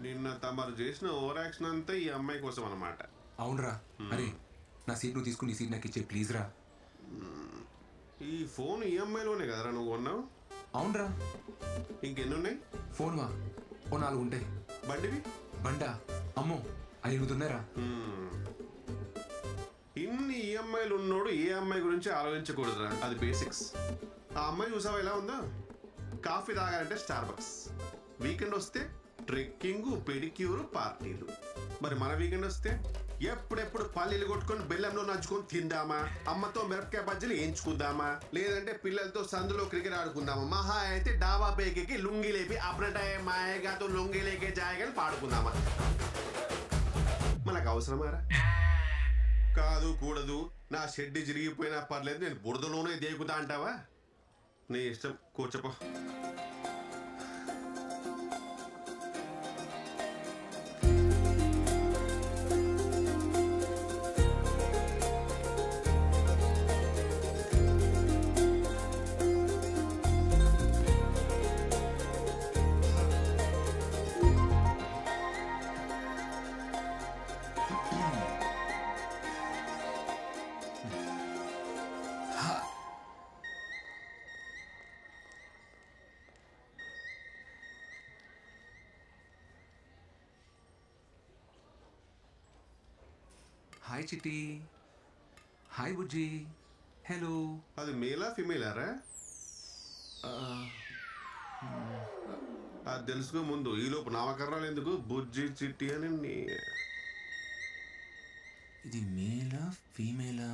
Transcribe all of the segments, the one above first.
నిన్న తమరు చేసిన ఓవర్ యాక్షన్ అంతా ఈ అమ్మాయి కోసం అన్నమాట. అవునరా. అరే నా సీట్ నువ్వు తీసుకుని ఈ సీట్ నాకు ఇచ్చే ప్లీజ్ రా. ఈ ఫోన్ ఈఎంఐలోనే కదరా నువ్వు కొన్నావు? అవునరా. ఇంకెన్ని ఉన్నాయి? ఫోన్ వా ఓ 4 ఉంటాయి. బండివి? బండా అమ్మో 5 ఉన్నారా. ఇన్ని ఈఎంఐలు ఉన్నోడు ఏ అమ్మాయి గురించి ఆలోచించకూడదురా, అది బేసిక్స్. ఆ అమ్మాయి చూసావా ఎలా ఉందో? కాఫీ తాగాలంటే స్టార్ బక్స్, వీకెండ్ వస్తే ట్రెక్కింగ్, పెడిక్యూర్, పార్టీలు. మరి మన వీకెండ్ వస్తే ఎప్పుడెప్పుడు పల్లీలు కొట్టుకొని బెల్లంలో నంచుకొని తిందామా, అమ్మతో మిరపకాయ బజ్జీలు వేయించుకుందామా, లేదంటే పిల్లలతో సందులో క్రికెట్ ఆడుకుందామా, మహా అయితే డాబా పేకి లుంగి లేపి అప్రటాయ మాయగాతో లొంగి లేకే జాయగాని పాడుకుందామా. మనకు అవసరమారా? కాదు కూడదు, నా షెడ్ జరిగిపోయినా పర్లేదు, నేను బురదలోనే దేకుతా అంటావా? నీ ఇష్టం, కూర్చోపో. హాయ్ చిట్టి. హాయ్ బుజ్జి. హలో. అది మేలా ఫిమేలారా? అది తెలుసుకో ముందు. ఈలోపు నామకరణాలు ఎందుకు? బుజ్జి చిట్టి అని. ఇది మేలా ఫీమేలా?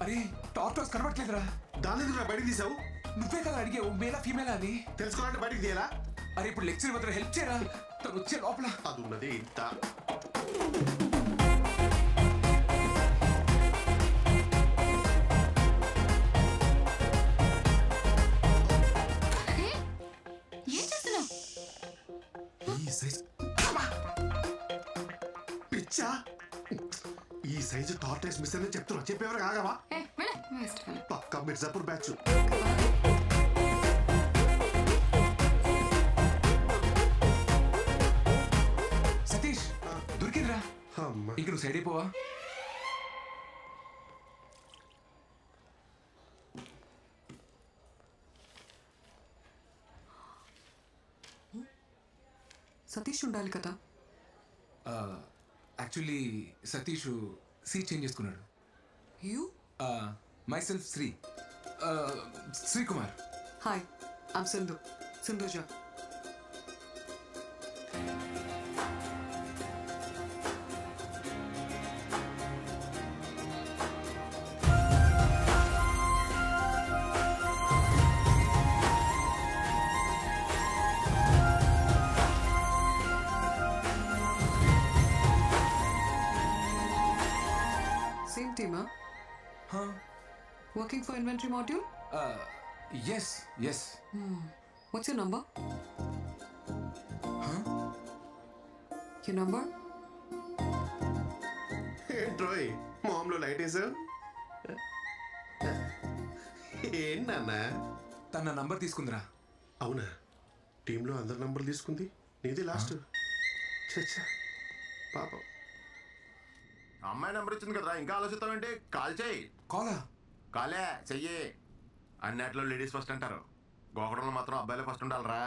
అరే టార్టాస్ కనబడట్లేదురా. దాని ఎందుకు బయటికి తీసావు? నువ్వే కదా అడిగావు మేలా ఫీమేలా అని. తెలుసుకోవాలంటే బయటికి తీయాలా? అరే ఇప్పుడు లెక్చర్ మాత్రం హెల్ప్ చేయరా, తను వచ్చే లోపల. అది ఉన్నదే ఇంత. పిచ్చా, ఈ సైజు టార్టైస్ మిస్ అని చెప్తున్నా. చెప్పేవారు కాగవా? పక్కా మిర్జాపూర్ బ్యాచ్. సతీష్ దొరికిందిరా. ఇంక నువ్వు సైడ్ అయిపోవా? సతీష్ ఉండాలి కదా. యాక్చువల్లీ సతీష్ సీట్ చేంజ్ చేసుకున్నాడు. You? My self Srikumar. Hi, I'm Sindhuja. Same team, huh? Huh? Working for inventory module? Yes. What's your number? Huh? Your number? ఏంట్రోయ్ మామ్లో లైట్ వేసావు? ఏంటన్నా? తన నంబర్ తీసుకుందిరా. అవునా? టీంలో అందరి నంబర్లు తీసుకుంది, నీది లాస్ట్. చచ్చా పాపం. అమ్మాయి నెంబర్ ఇచ్చింది కదరా, ఇంకా ఆలోచిస్తావంటే కాల్ చేయి. కాలా? కాలే చెయ్యి. అన్నిట్లో లేడీస్ ఫస్ట్ అంటారు, గోకడంలో మాత్రం అబ్బాయిలే ఫస్ట్ ఉండాలరా.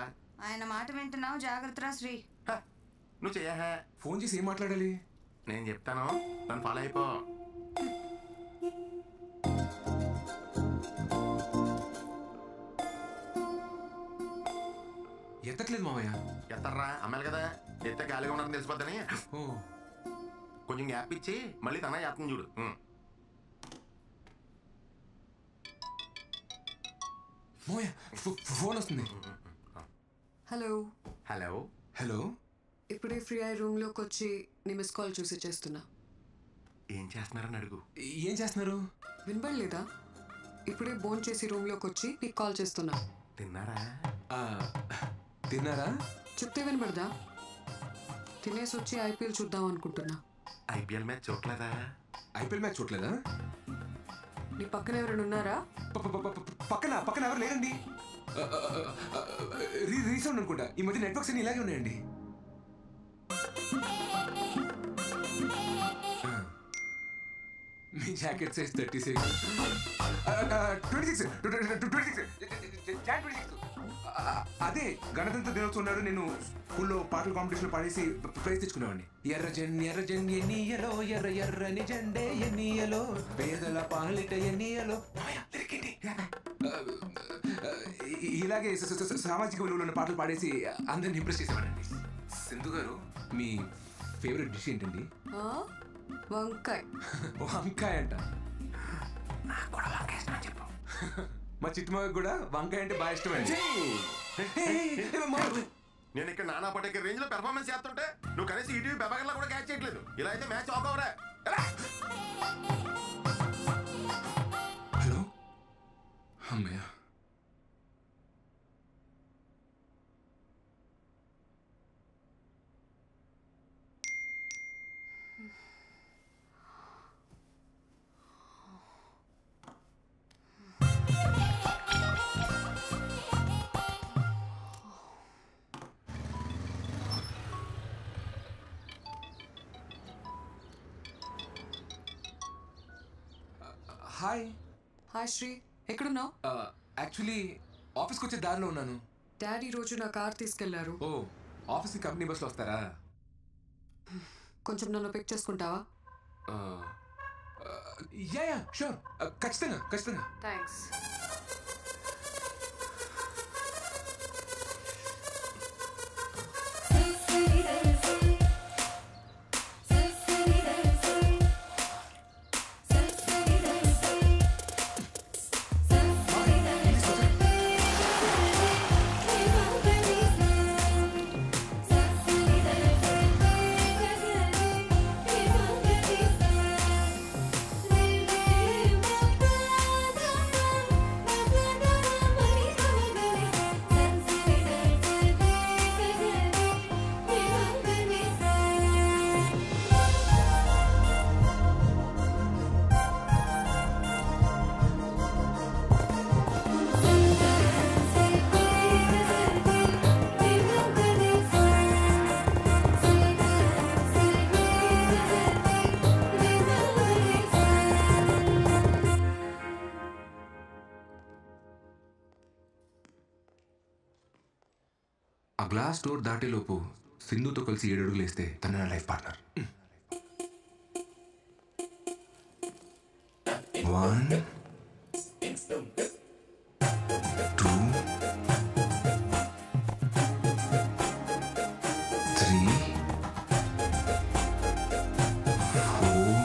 ఆయన మాట వింటున్నావు, జాగ్రత్తరా శ్రీ. నువ్వు చెయ్యా. ఫోన్ చేసి ఏం మాట్లాడాలి? నేను చెప్తాను, తను ఫాలో అయిపో. ఎత్తట్లేదు మామయ్య. ఎత్తర్రా, అమ్మాయిలు కదా. ఎత్తే ఖాళీగా ఉన్నారని తెలిసిపోద్దని ఓ కొంచెం గ్యాప్ ఇచ్చి మళ్ళీ తన యాత్న చూడు. మోయ ఫోన్ వస్తుంది. Hello hello. హలో, ఇప్పుడే ఫ్రీ అయ్యి రూమ్లోకి వచ్చి నీ మిస్ కాల్ చూసి చేస్తున్నా. ఏం చేస్తున్నారని అడుగు. ఏం చేస్తున్నారు? వినపడలేదా? ఇప్పుడే బోన్ చేసి రూమ్లోకి వచ్చి నీకు కాల్ చేస్తున్నా. తిన్నారా? తిన్నారా? చెప్తే వినపడదా? తినేసి వచ్చి ఐపీఎల్ చూద్దాం అనుకుంటున్నా. ఐపీఎల్ మ్యాచ్ చూడలేదా? ఐపీఎల్ మ్యాచ్ చూడలేదా? నీ పక్కన ఎవరైనా ఉన్నారా? పక్కన ఎవరు లేరండి. రీసౌండ్ అనుకుంటా. ఈ మధ్య నెట్వర్క్స్ అన్ని ఇలాగే ఉన్నాయండి. మీ జాకెట్ సైజ్ 36. 26. అదే గణతంత్ర దినోత్సవం నాడు నేను స్కూల్లో పాటల కాంపిటీషన్ పాడేసి ప్రైజ్ తెచ్చుకునేవాడిని. ఎర్ర ఎన్నియలో ఎర్ర ఎర్రని జెండే ఎన్నియలో పేదల పాలిట ఎన్నియలో. ఇలాగే సామాజిక విలువలు ఉన్న పాటలు పాడేసి అందరిని ఇంప్రెస్ చేసేవాడండి. సింధు గారు, మీ ఫేవరెట్ డిష్ ఏంటండి? వంకాయ. వంకాయ అంట. నాకు కూడా వంకాయ ఇష్టం అని చెప్పు. మా చిట్టుమాకి కూడా వంకాయ అంటే బాగా ఇష్టమండి. నేను ఇక్కడ నానా పటేకర్ రేంజ్ లో పెర్ఫార్మెన్స్ చేస్తుంటే నువ్వు కనీసం ఈటీవీ బెబగర్లా కూడా క్యాచ్ చేయట్లేదు. ఇలా అయితే మ్యాచ్ ఆఫ్ అవరా. హలో, అమ్మయ్య. హాయ్. హాయ్ శ్రీ, ఎక్కడున్నావు? యాక్చువల్లీ ఆఫీస్కి వచ్చే దారిలో ఉన్నాను. డాడీ రోజు నా కార్ తీసుకెళ్లారు. ఓ, ఆఫీస్కి కంపెనీ బస్లో వస్తారా? కొంచెం నన్ను పిక్ చేసుకుంటావా? యా షూర్, ఖచ్చితంగా. థ్యాంక్స్. ఆ గ్లాస్ డోర్ దాటేలోపు సింధుతో కలిసి 7 అడుగులు వేస్తే తన నా లైఫ్ పార్ట్నర్. 1 2 3 4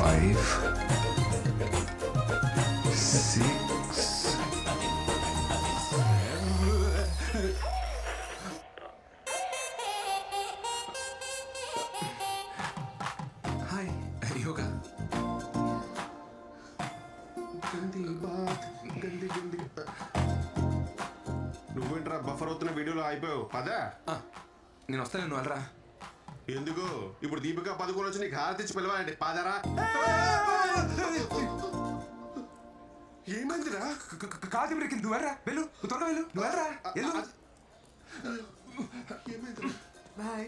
5 6 హాయ్ యోగా. నువ్వేంట్రా బఫర్ అవుతున్న వీడియోలో అయిపోయావు. పదా నేను వస్తాను, నువ్వు వెళ్ళరా. ఎందుకు? ఇప్పుడు దీపిక పదుకోలు వచ్చి నీకు హారతి ఇచ్చి పిలవాలండి. పాదరా. ఏమైందిరా? కాదు బ్రేక్, నువ్వు వెళ్ళరా. వెళ్ళు, నువ్వు త్వరగా వెళ్ళు, నువ్వు వెళ్ళరా. ఏమైందిరా? బాయ్.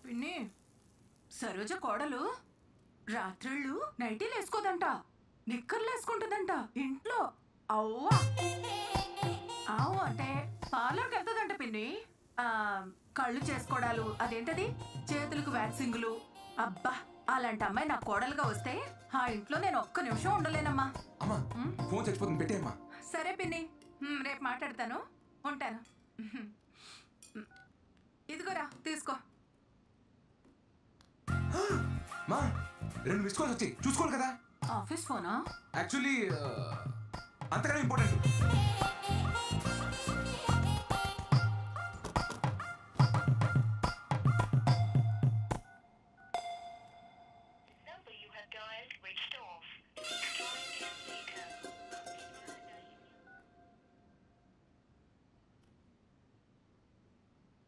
పిన్ని, సరోజ కోడలు రాత్రిళ్ళు నైటీలు వేసుకోదంట, నిక్కర్లు వేసుకుంటుందంట ఇంట్లో. అవ్వా ఆవు అంటే పార్లర్కి వెళ్తుందంట పిన్ని. ఆ, కళ్ళు చేసుకోవడాలు అదేంటది చేతులకు వ్యాక్సింగులు. అబ్బా అలాంటి అమ్మాయి నా కోడలుగా వస్తే ఆ ఇంట్లో నేను ఒక్క నిమిషం ఉండలేనమ్మా. అమ్మా ఫోన్ చచ్చిపోతుంది, పెట్టేయమ్మా. సరే పిన్ని, రేపు మాట్లాడతాను. ఉంటాను. ఇదిగోరా తీసుకో. మా 2 మిస్ కాల్స్ వచ్చాయి, చూసుకోవాలి కదా. ఆఫీస్ ఫోనా? యాక్చువల్లీ అంతకన్నా ఇంపార్టెంట్.